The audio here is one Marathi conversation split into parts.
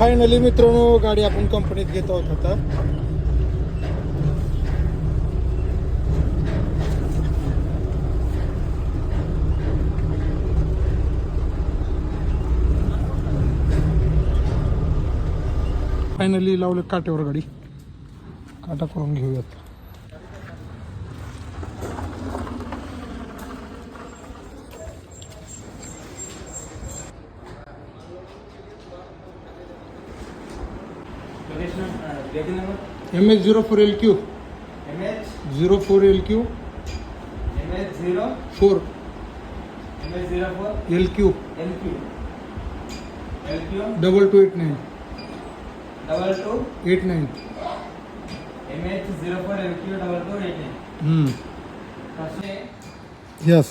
फायनली मित्रांनो गाडी आपण कंपनीत घेत आहोत आता. फायनली लावले काट्यावर गाडी. काटा करून घेऊयात. MH04LQ MH04LQ MH04 LQ 2289 2289 MH04 LQ 2289. Yes.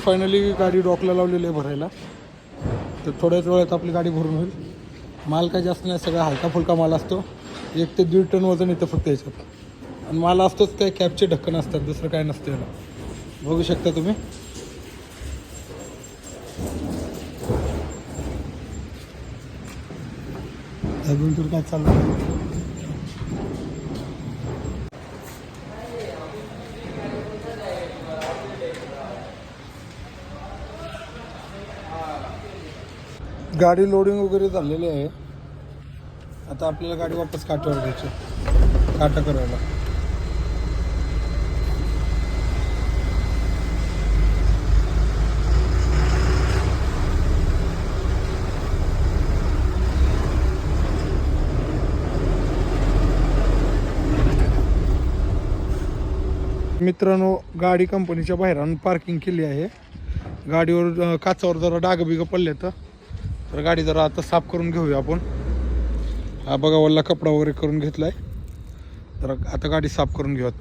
Finally गाडी डॉकला लावलेली आहे भरायला. तर थोड्याच वेळात आपली गाडी भरून होईल. माल काय जास्त नाही, सगळा हलका फुलका माल असतो. 1 ते 1.5 टन वजन येतं फक्त याच्यात. आणि माल असतोच काय कॅपचे ढक्कन असतात, दुसरं काय नसतं याला. बघू शकता तुम्ही. अजून तर काय चाललं. गाडी लोडिंग वगैरे झालेली आहे. आता आपल्याला गाडी वापस काट्यावर घ्यायची, काटा करायला. मित्रांनो गाडी कंपनीच्या बाहेर आणून पार्किंग केली आहे. गाडीवर काचावर जरा डाग बिग पडले तर गाडी जरा आता साफ करून घेऊया आपण. हा बघा वल्ला कपडा वगैरे करून घेतलाय. तर आता गाडी साफ करून घेऊयात.